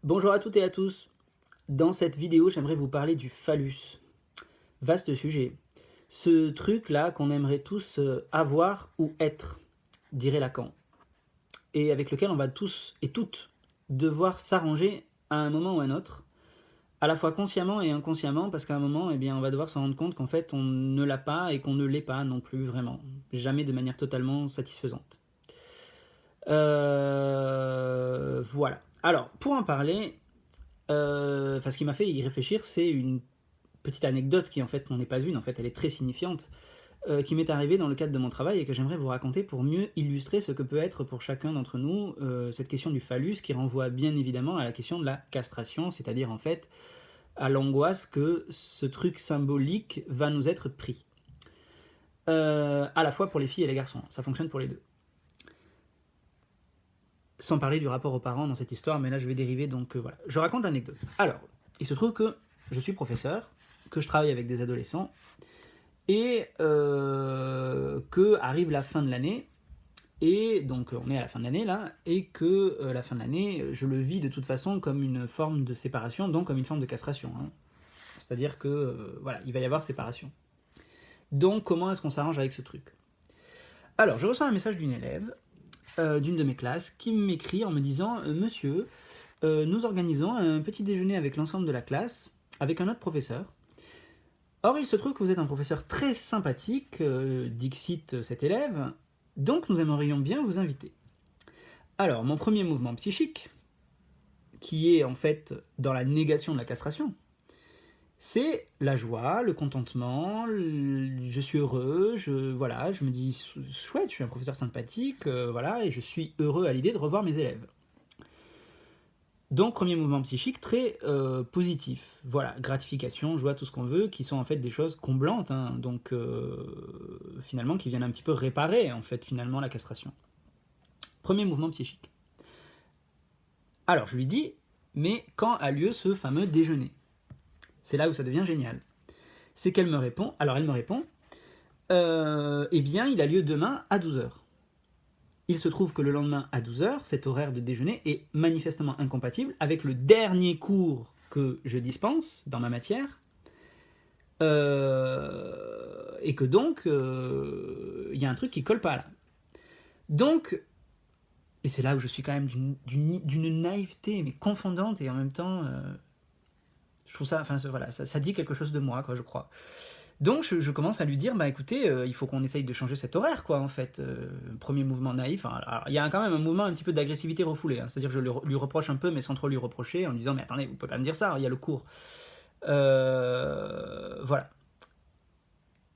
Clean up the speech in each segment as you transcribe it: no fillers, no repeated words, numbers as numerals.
Bonjour à toutes et à tous. Dans cette vidéo, j'aimerais vous parler du phallus. Vaste sujet. Ce truc-là qu'on aimerait tous avoir ou être, dirait Lacan. Et avec lequel on va tous et toutes devoir s'arranger à un moment ou à un autre, à la fois consciemment et inconsciemment, parce qu'à un moment, on va devoir se rendre compte qu'en fait, on ne l'a pas et qu'on ne l'est pas non plus vraiment. Jamais de manière totalement satisfaisante. Voilà. Alors, pour en parler, ce qui m'a fait y réfléchir, c'est une petite anecdote qui en fait n'en est pas une, en fait elle est très signifiante, qui m'est arrivée dans le cadre de mon travail et que j'aimerais vous raconter pour mieux illustrer ce que peut être pour chacun d'entre nous cette question du phallus, qui renvoie bien évidemment à la question de la castration, c'est-à-dire en fait à l'angoisse que ce truc symbolique va nous être pris. À la fois pour les filles et les garçons, ça fonctionne pour les deux. Sans parler du rapport aux parents dans cette histoire, mais là je vais dériver, donc voilà. Je raconte l'anecdote. Alors, il se trouve que je suis professeur, que je travaille avec des adolescents, et que arrive la fin de l'année, et donc on est à la fin de l'année là, et que la fin de l'année, je le vis de toute façon comme une forme de séparation, donc comme une forme de castration. Hein. C'est-à-dire que, voilà, il va y avoir séparation. Donc comment est-ce qu'on s'arrange avec ce truc? Alors, je reçois un message d'une élève, d'une de mes classes, qui m'écrit en me disant « Monsieur, nous organisons un petit déjeuner avec l'ensemble de la classe, avec un autre professeur. Or, il se trouve que vous êtes un professeur très sympathique, dixit cet élève, donc nous aimerions bien vous inviter. » Alors, mon premier mouvement psychique, qui est en fait dans la négation de la castration, c'est la joie, le contentement, je suis heureux, je me dis chouette, je suis un professeur sympathique, voilà, et je suis heureux à l'idée de revoir mes élèves. Donc, premier mouvement psychique très positif. Voilà, gratification, joie, tout ce qu'on veut, qui sont en fait des choses comblantes, hein, donc finalement qui viennent un petit peu réparer en fait finalement la castration. Premier mouvement psychique. Alors, je lui dis, mais quand a lieu ce fameux déjeuner? C'est là où ça devient génial. C'est qu'elle me répond, alors elle me répond, eh bien, il a lieu demain à 12h. Il se trouve que le lendemain à 12h, cet horaire de déjeuner est manifestement incompatible avec le dernier cours que je dispense dans ma matière, et que donc, il y a un truc qui colle pas là. Donc, et c'est là où je suis quand même d'une naïveté, mais confondante, et en même temps, je trouve ça, enfin voilà, ça dit quelque chose de moi, quoi, je crois. Donc je commence à lui dire, bah écoutez, il faut qu'on essaye de changer cet horaire, quoi, en fait. Premier mouvement naïf. Alors, il y a quand même un mouvement un petit peu d'agressivité refoulée, hein, c'est-à-dire que je lui reproche un peu, mais sans trop lui reprocher, en lui disant, mais attendez, vous pouvez pas me dire ça, il y a le cours. Voilà.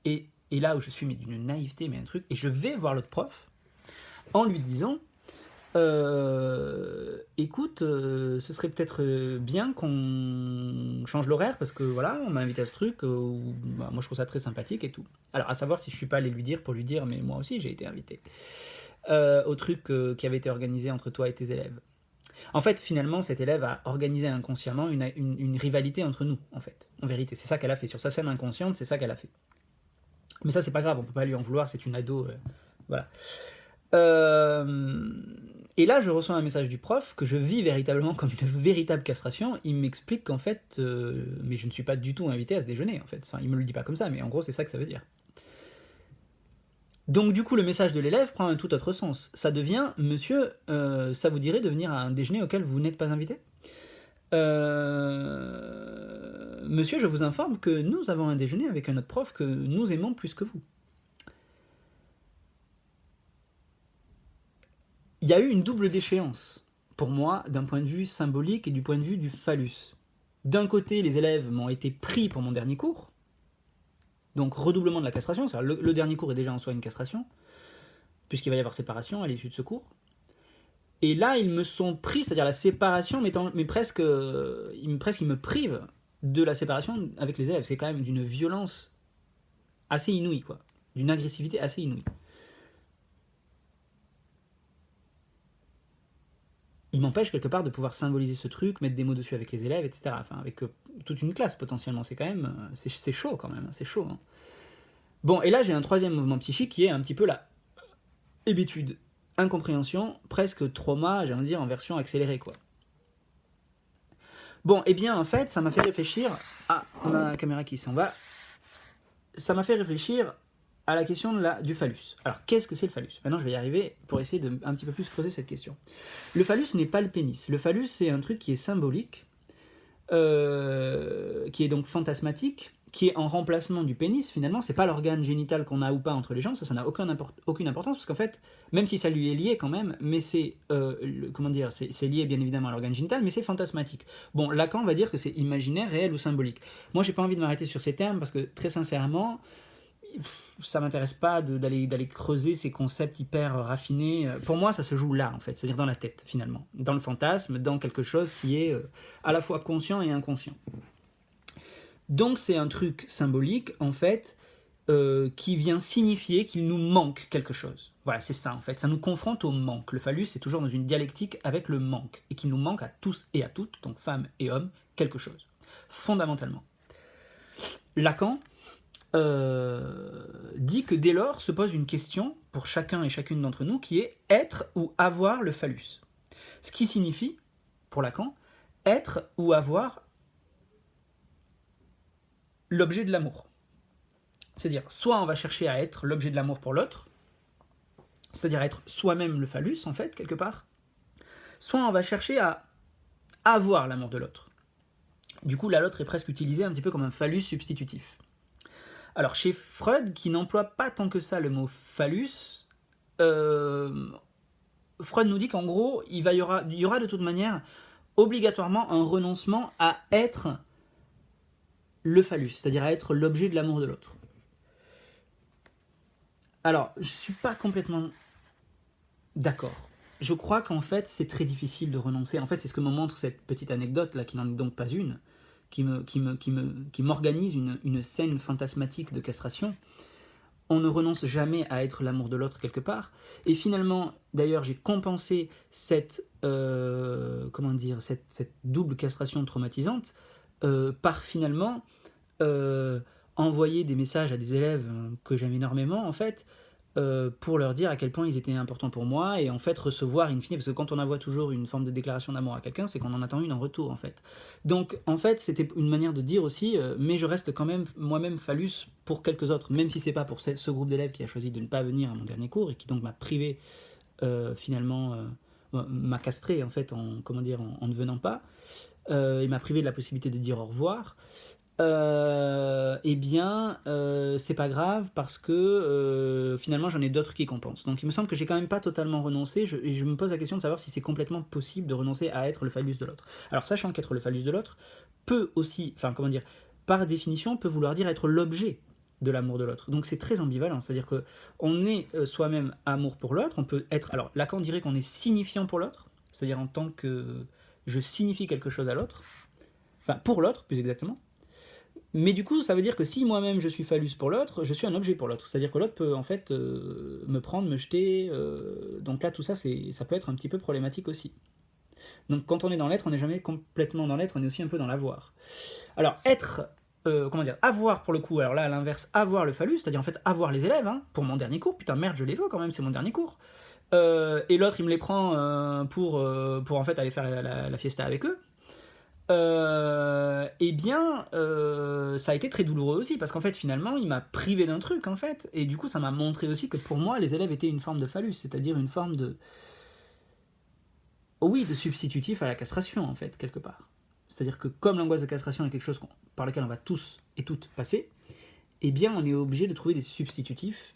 Et là où je suis, mais d'une naïveté, mais un truc, et je vais voir l'autre prof, en lui disant, écoute, ce serait peut-être bien qu'on change l'horaire, parce que voilà, on m'a invité à ce truc, moi je trouve ça très sympathique et tout. Alors, à savoir si je suis pas allé lui dire pour lui dire, mais moi aussi j'ai été invité au truc qui avait été organisé entre toi et tes élèves. En fait, finalement, cet élève a organisé inconsciemment une rivalité entre nous, en fait, en vérité. C'est ça qu'elle a fait. Sur sa scène inconsciente, c'est ça qu'elle a fait. Mais ça, c'est pas grave, on peut pas lui en vouloir, c'est une ado, voilà. Et là, je reçois un message du prof que je vis véritablement comme une véritable castration. Il m'explique qu'en fait, mais je ne suis pas du tout invité à ce déjeuner, en fait. Enfin, il me le dit pas comme ça, mais en gros, c'est ça que ça veut dire. Donc, du coup, le message de l'élève prend un tout autre sens. Ça devient, monsieur, ça vous dirait de venir à un déjeuner auquel vous n'êtes pas invité? Monsieur, je vous informe que nous avons un déjeuner avec un autre prof que nous aimons plus que vous. Il y a eu une double déchéance, pour moi, d'un point de vue symbolique et du point de vue du phallus. D'un côté, les élèves m'ont été pris pour mon dernier cours, donc redoublement de la castration, c'est-à-dire le dernier cours est déjà en soi une castration, puisqu'il va y avoir séparation à l'issue de ce cours. Et là, ils me sont pris, c'est-à-dire la séparation, mais presque, ils me privent de la séparation avec les élèves. C'est quand même d'une violence assez inouïe, quoi, d'une agressivité assez inouïe. Il m'empêche quelque part de pouvoir symboliser ce truc, mettre des mots dessus avec les élèves, etc. Enfin, avec toute une classe potentiellement. C'est quand même, c'est chaud quand même, c'est chaud. Hein. Bon, et là j'ai un troisième mouvement psychique qui est un petit peu la hébétude, incompréhension, presque trauma, j'ai envie de dire en version accélérée, quoi. Bon, eh bien, en fait, ça m'a fait réfléchir à ma caméra qui s'en va. Ça m'a fait réfléchir à la question du phallus. Alors, qu'est-ce que c'est le phallus? Maintenant, je vais y arriver pour essayer de un petit peu plus creuser cette question. Le phallus n'est pas le pénis. Le phallus, c'est un truc qui est symbolique, qui est donc fantasmatique, qui est en remplacement du pénis. Finalement, c'est pas l'organe génital qu'on a ou pas entre les jambes, ça n'a aucune importance, parce qu'en fait, même si ça lui est lié quand même, mais c'est lié bien évidemment à l'organe génital, mais c'est fantasmatique. Bon, Lacan va dire que c'est imaginaire, réel ou symbolique. Moi, j'ai pas envie de m'arrêter sur ces termes, parce que très sincèrement, ça m'intéresse pas d'aller creuser ces concepts hyper raffinés. Pour moi, ça se joue là, en fait, c'est-à-dire dans la tête, finalement, dans le fantasme, dans quelque chose qui est à la fois conscient et inconscient. Donc c'est un truc symbolique, en fait, qui vient signifier qu'il nous manque quelque chose. Voilà, c'est ça, en fait, ça nous confronte au manque. Le phallus, c'est toujours dans une dialectique avec le manque, et qu'il nous manque à tous et à toutes, donc femmes et hommes, quelque chose, fondamentalement. Lacan dit que dès lors se pose une question pour chacun et chacune d'entre nous qui est être ou avoir le phallus. Ce qui signifie, pour Lacan, être ou avoir l'objet de l'amour. C'est-à-dire, soit on va chercher à être l'objet de l'amour pour l'autre, c'est-à-dire être soi-même le phallus, en fait, quelque part, soit on va chercher à avoir l'amour de l'autre. Du coup, là, l'autre est presque utilisé un petit peu comme un phallus substitutif. Alors, chez Freud, qui n'emploie pas tant que ça le mot phallus, Freud nous dit qu'en gros, il y aura de toute manière obligatoirement un renoncement à être le phallus, c'est-à-dire à être l'objet de l'amour de l'autre. Alors, je ne suis pas complètement d'accord. Je crois qu'en fait, c'est très difficile de renoncer. En fait, c'est ce que me montre cette petite anecdote-là, qui n'en est donc pas une, qui m'organise une scène fantasmatique de castration. On ne renonce jamais à être l'amour de l'autre quelque part. Et finalement, d'ailleurs, j'ai compensé cette double castration traumatisante par finalement envoyer des messages à des élèves que j'aime énormément, en fait, pour leur dire à quel point ils étaient importants pour moi, et en fait recevoir in fine, parce que quand on envoie toujours une forme de déclaration d'amour à quelqu'un, c'est qu'on en attend une en retour, en fait. Donc en fait c'était une manière de dire aussi, mais je reste quand même moi-même phallus pour quelques autres, même si c'est pas pour ce groupe d'élèves qui a choisi de ne pas venir à mon dernier cours et qui donc m'a privé finalement, m'a castré en fait en ne venant pas, et m'a privé de la possibilité de dire au revoir. C'est pas grave parce que finalement j'en ai d'autres qui compensent. Donc il me semble que j'ai quand même pas totalement renoncé, et je me pose la question de savoir si c'est complètement possible de renoncer à être le phallus de l'autre. Alors sachant qu'être le phallus de l'autre peut aussi, par définition peut vouloir dire être l'objet de l'amour de l'autre. Donc c'est très ambivalent, c'est-à-dire que on est soi-même amour pour l'autre, on peut être, alors Lacan dirait qu'on est signifiant pour l'autre, c'est-à-dire en tant que je signifie quelque chose à l'autre, enfin pour l'autre plus exactement. Mais du coup, ça veut dire que si moi-même je suis phallus pour l'autre, je suis un objet pour l'autre. C'est-à-dire que l'autre peut en fait me prendre, me jeter. Donc là, tout ça, ça peut être un petit peu problématique aussi. Donc quand on est dans l'être, on n'est jamais complètement dans l'être, on est aussi un peu dans l'avoir. Alors être, avoir pour le coup, alors là à l'inverse, avoir le phallus, c'est-à-dire en fait avoir les élèves, hein, pour mon dernier cours, putain merde, je les veux quand même, c'est mon dernier cours. Et l'autre, il me les prend pour en fait aller faire la fiesta avec eux. Ça a été très douloureux aussi, parce qu'en fait finalement il m'a privé d'un truc en fait, et du coup ça m'a montré aussi que pour moi les élèves étaient une forme de phallus, c'est-à-dire une forme de substitutif à la castration en fait, quelque part. C'est-à-dire que comme l'angoisse de castration est quelque chose par lequel on va tous et toutes passer, eh bien on est obligé de trouver des substitutifs.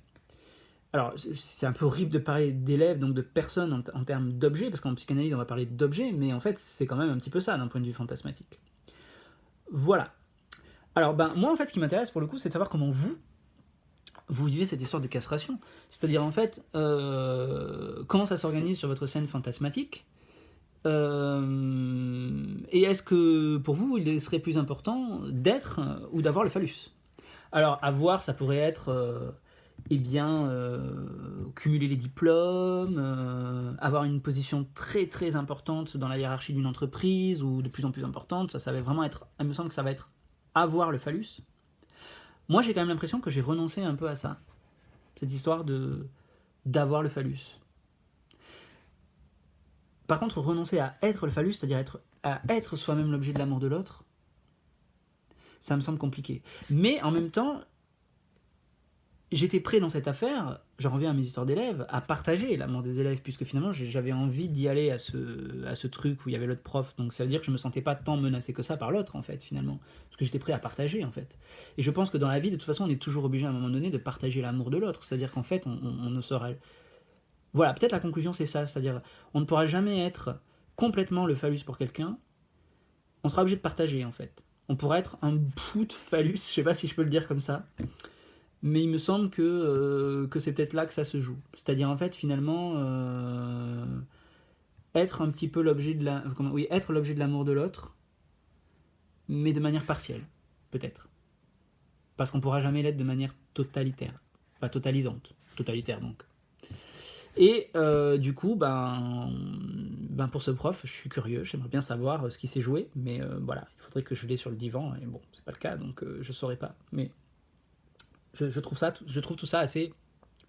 Alors, c'est un peu horrible de parler d'élèves, donc de personnes en termes d'objets, parce qu'en psychanalyse, on va parler d'objets, mais en fait, c'est quand même un petit peu ça, d'un point de vue fantasmatique. Voilà. Alors, moi, en fait, ce qui m'intéresse, pour le coup, c'est de savoir comment vous vivez cette histoire de castration. C'est-à-dire, en fait, comment ça s'organise sur votre scène fantasmatique, et est-ce que, pour vous, il serait plus important d'être ou d'avoir le phallus? Alors, avoir, ça pourrait être... cumuler les diplômes, avoir une position très très importante dans la hiérarchie d'une entreprise, ou de plus en plus importante, ça va vraiment être, il me semble que ça va être avoir le phallus. Moi j'ai quand même l'impression que j'ai renoncé un peu à ça, cette histoire d'avoir le phallus. Par contre, renoncer à être le phallus, c'est-à-dire à être soi-même l'objet de l'amour de l'autre, ça me semble compliqué. Mais en même temps, j'étais prêt dans cette affaire, j'en reviens à mes histoires d'élèves, à partager l'amour des élèves, puisque finalement j'avais envie d'y aller à ce truc où il y avait l'autre prof, donc ça veut dire que je me sentais pas tant menacé que ça par l'autre en fait finalement, parce que j'étais prêt à partager en fait. Et je pense que dans la vie de toute façon on est toujours obligé à un moment donné de partager l'amour de l'autre, c'est-à-dire qu'en fait on ne sera... Voilà, peut-être la conclusion c'est ça, c'est-à-dire on ne pourra jamais être complètement le phallus pour quelqu'un, on sera obligé de partager en fait. On pourra être un bout de phallus, je sais pas si je peux le dire comme ça, mais il me semble que c'est peut-être là que ça se joue. C'est-à-dire en fait finalement être un petit peu l'objet de être l'objet de l'amour de l'autre, mais de manière partielle, peut-être. Parce qu'on pourra jamais l'être de manière totalitaire, pas totalisante, totalitaire donc. Et du coup, pour ce prof, je suis curieux, j'aimerais bien savoir ce qui s'est joué, mais voilà, il faudrait que je l'ai sur le divan, et bon, c'est pas le cas, donc je saurais pas. Mais je trouve tout ça assez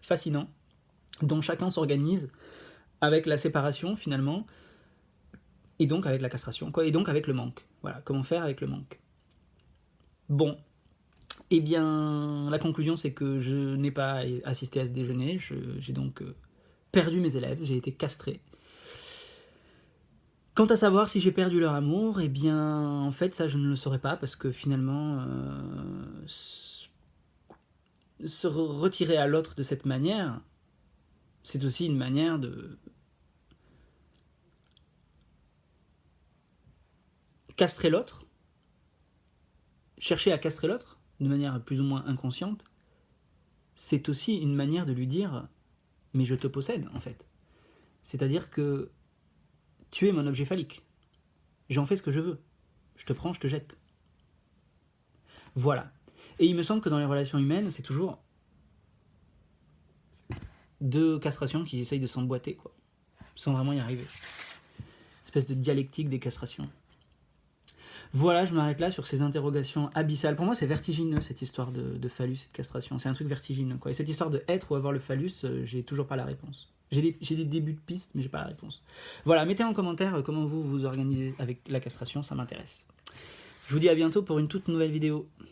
fascinant, dont chacun s'organise avec la séparation finalement, et donc avec la castration, quoi, et donc avec le manque. Voilà, comment faire avec le manque. Bon, eh bien, la conclusion c'est que je n'ai pas assisté à ce déjeuner, j'ai donc perdu mes élèves, j'ai été castré. Quant à savoir si j'ai perdu leur amour, eh bien, en fait, ça je ne le saurais pas, parce que finalement, se retirer à l'autre de cette manière, c'est aussi une manière de castrer l'autre, chercher à castrer l'autre, de manière plus ou moins inconsciente, c'est aussi une manière de lui dire « mais je te possède » en fait. C'est-à-dire que tu es mon objet phallique. J'en fais ce que je veux. Je te prends, je te jette. Voilà. Et il me semble que dans les relations humaines, c'est toujours deux castrations qui essayent de s'emboîter, quoi, sans vraiment y arriver. Espèce de dialectique des castrations. Voilà, je m'arrête là sur ces interrogations abyssales. Pour moi, c'est vertigineux cette histoire de phallus et de castration. C'est un truc vertigineux, quoi. Et cette histoire de être ou avoir le phallus, j'ai toujours pas la réponse. J'ai des débuts de piste, mais j'ai pas la réponse. Voilà, mettez en commentaire comment vous vous organisez avec la castration, ça m'intéresse. Je vous dis à bientôt pour une toute nouvelle vidéo.